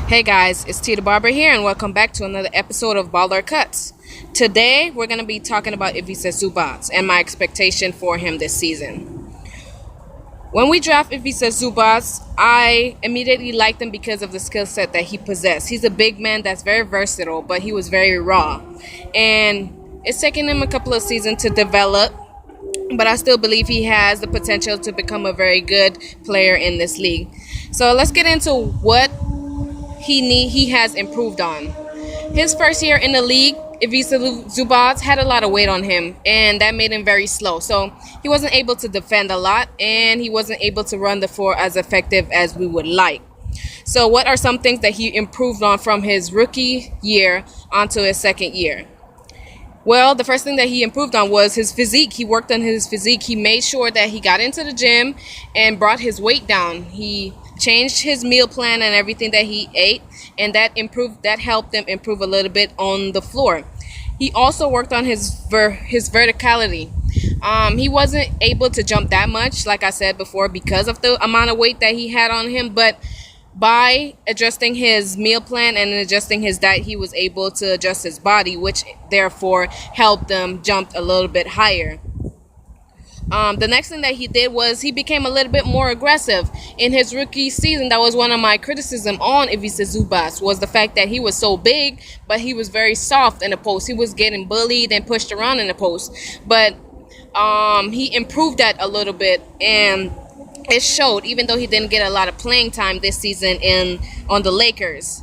Hey guys, it's Tita Barber here, and welcome back to another episode of Baller Cuts. Today, we're going to be talking about Ivica Zubac and my expectation for him this season. When we draft Ivica Zubac, I immediately liked him because of the skill set that he possessed. He's a big man that's very versatile, but he was very raw. And it's taken him a couple of seasons to develop, but I still believe he has the potential to become a very good player in this league. So let's get into what he has improved on. His first year in the league, Ivica Zubac had a lot of weight on him, and that made him very slow. So he wasn't able to defend a lot, and he wasn't able to run the floor as effective as we would like. So what are some things that he improved on from his rookie year onto his second year? Well, the first thing that he improved on was his physique. He worked on his physique. He made sure that he got into the gym and brought his weight down. He changed his meal plan and everything that he ate, and that helped him improve a little bit on the floor. He also worked on his verticality. He wasn't able to jump that much, like I said before, because of the amount of weight that he had on him, but by adjusting his meal plan and adjusting his diet, he was able to adjust his body, which therefore helped him jump a little bit higher. The next thing that he did was he became a little bit more aggressive. In his rookie season, that was one of my criticism on Ivica Zubac, was the fact that he was so big, but he was very soft in the post. He was getting bullied and pushed around in the post. But he improved that a little bit, and it showed, even though he didn't get a lot of playing time this season on the Lakers.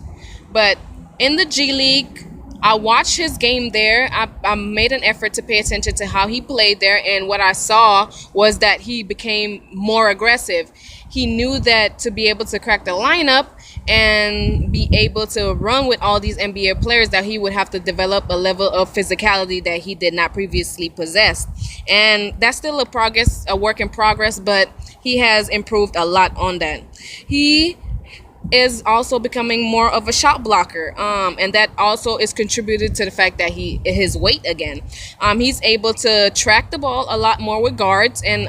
But in the G League, I watched his game there. I made an effort to pay attention to how he played there, and what I saw was that he became more aggressive. He knew that to be able to crack the lineup and be able to run with all these NBA players, that he would have to develop a level of physicality that he did not previously possess. And that's still a work in progress, but he has improved a lot on that. He is also becoming more of a shot blocker, and that also is contributed to the fact that his weight again. He's able to track the ball a lot more with guards, and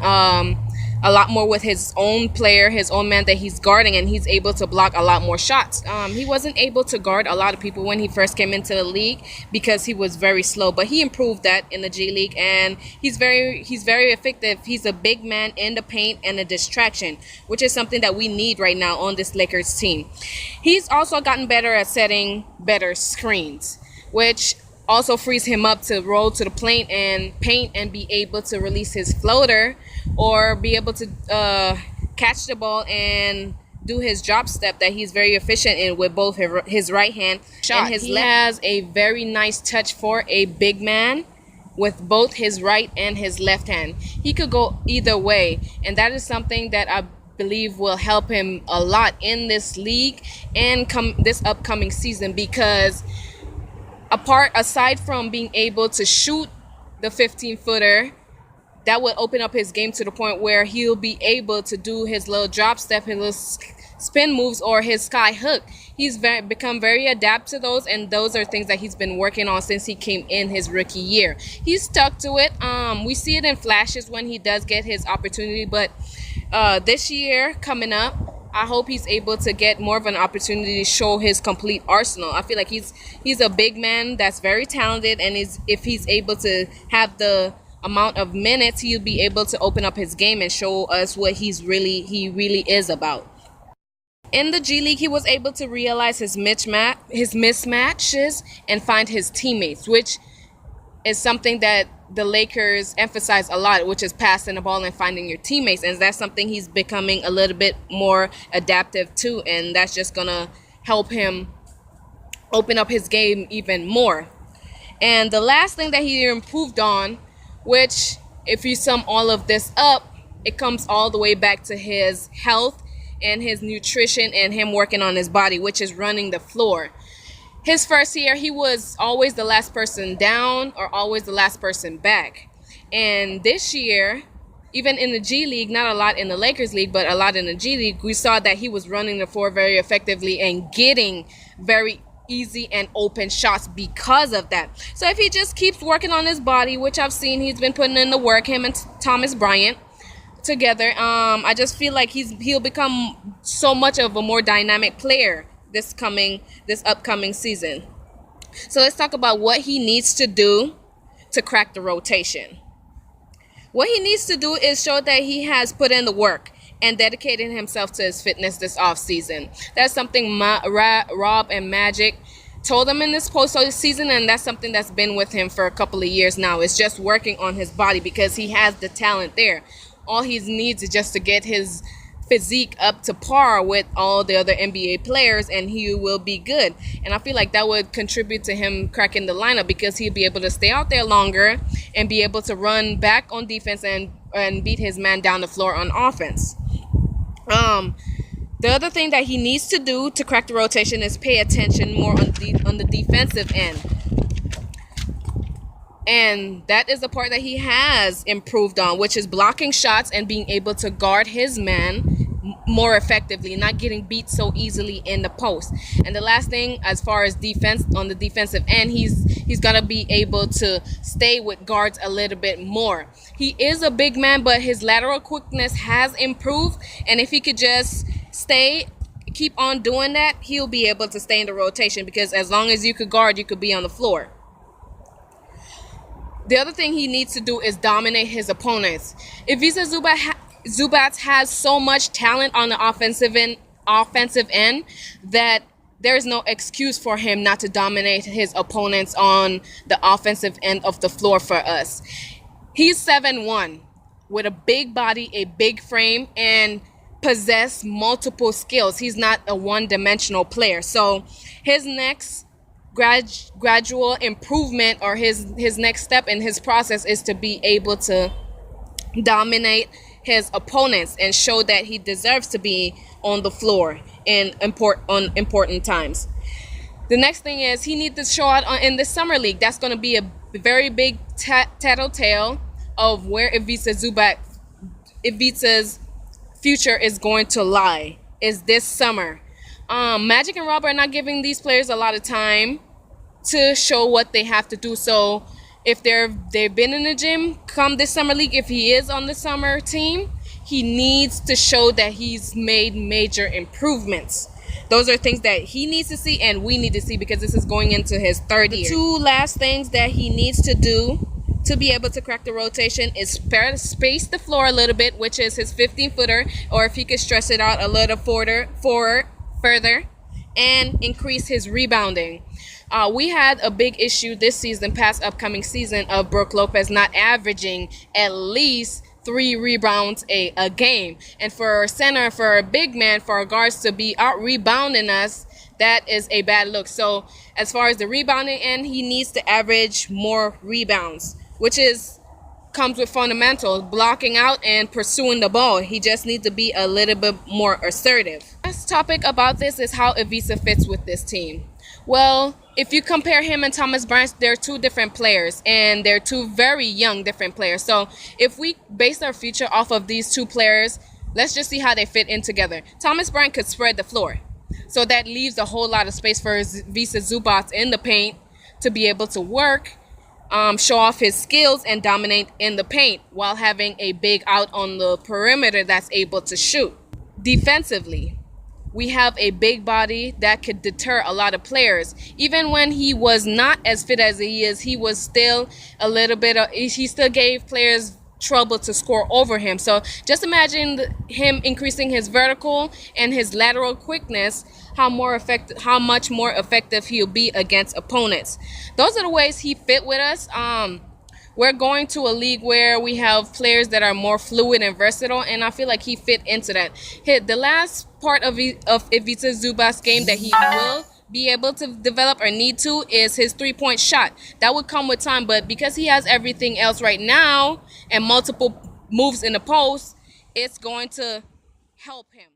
a lot more with his own player, his own man that he's guarding, and he's able to block a lot more shots. He wasn't able to guard a lot of people when he first came into the league because he was very slow, but he improved that in the G League, and he's very effective. He's a big man in the paint and a distraction, which is something that we need right now on this Lakers team. He's also gotten better at setting better screens, which also frees him up to roll to the paint and be able to release his floater, or be able to catch the ball and do his drop step that he's very efficient in with both his right hand and his left. He has a very nice touch for a big man with both his right and his left hand. He could go either way, and that is something that I believe will help him a lot in this league and this upcoming season, because aside from being able to shoot the 15-footer, that would open up his game to the point where he'll be able to do his little drop step, his little spin moves, or his sky hook. He's become very adept to those, and those are things that he's been working on since he came in his rookie year. He's stuck to it. We see it in flashes when he does get his opportunity, but this year coming up, I hope he's able to get more of an opportunity to show his complete arsenal. I feel like he's a big man that's very talented, and if he's able to have the amount of minutes, he'll be able to open up his game and show us what he really is about. In the G League, he was able to realize his mismatches and find his teammates, which is something that the Lakers emphasize a lot, which is passing the ball and finding your teammates, and that's something he's becoming a little bit more adaptive to, and that's just gonna help him open up his game even more. And the last thing that he improved on, which if you sum all of this up, it comes all the way back to his health and his nutrition and him working on his body, which is running the floor. His first year, he was always the last person down or always the last person back. And this year, even in the G League, not a lot in the Lakers League, but a lot in the G League, we saw that he was running the floor very effectively and getting very easy and open shots because of that. So if he just keeps working on his body, which I've seen he's been putting in the work, him and Thomas Bryant together, I just feel like he'll become so much of a more dynamic player this upcoming season. So let's talk about what he needs to do to crack the rotation. What he needs to do is show that he has put in the work and dedicated himself to his fitness this offseason. That's something Rob and Magic told him in this postseason, and that's something that's been with him for a couple of years now. It's just working on his body because he has the talent there. All he needs is just to get his physique up to par with all the other NBA players, and he will be good. And I feel like that would contribute to him cracking the lineup because he'll be able to stay out there longer and be able to run back on defense and beat his man down the floor on offense. The other thing that he needs to do to crack the rotation is pay attention more on the defensive end. And that is the part that he has improved on, which is blocking shots and being able to guard his man more effectively, not getting beat so easily in the post. And the last thing, as far as defense, on the defensive end, he's got to be able to stay with guards a little bit more. He is a big man, but his lateral quickness has improved, and if he could just keep on doing that, he'll be able to stay in the rotation, because as long as you could guard, you could be on the floor. The other thing he needs to do is dominate his opponents. Ivica Zubac has so much talent on the offensive end that there is no excuse for him not to dominate his opponents on the offensive end of the floor for us. He's 7'1", with a big body, a big frame, and possess multiple skills. He's not a one-dimensional player. So his next gradual improvement, or his next step in his process, is to be able to dominate his opponents and show that he deserves to be on the floor in important times. The next thing is he needs to show out in the summer league. That's going to be a very big tattletale of where Ivica's future is going to lie, is this summer. Magic and Rob are not giving these players a lot of time to show what they have to do. So if they've been in the gym come this summer league, if he is on the summer team, he needs to show that he's made major improvements. Those are things that he needs to see and we need to see, because this is going into his third year. The two last things that he needs to do to be able to crack the rotation is space the floor a little bit, which is his 15-footer, or if he could stretch it out a little further, and increase his rebounding. We had a big issue this upcoming season, of Brook Lopez not averaging at least 3 rebounds a game. And for a center, for a big man, for our guards to be out rebounding us, that is a bad look. So as far as the rebounding end, he needs to average more rebounds, which comes with fundamentals, blocking out and pursuing the ball. He just needs to be a little bit more assertive. Last topic about this is how Ivica fits with this team. Well, if you compare him and Thomas Bryant, they're two different players, and they're two very young different players. So if we base our future off of these two players, let's just see how they fit in together. Thomas Bryant could spread the floor, so that leaves a whole lot of space for Ivica Zubac in the paint to be able to work, show off his skills, and dominate in the paint while having a big out on the perimeter that's able to shoot. Defensively, we have a big body that could deter a lot of players. Even when he was not as fit as he is, he was still he still gave players trouble to score over him. So just imagine him increasing his vertical and his lateral quickness, how much more effective he'll be against opponents. Those are the ways he fit with us. We're going to a league where we have players that are more fluid and versatile, and I feel like he fit into that. The last part of Ivica Zubac's game that he will be able to develop or need to is his three-point shot. That would come with time, but because he has everything else right now and multiple moves in the post, it's going to help him.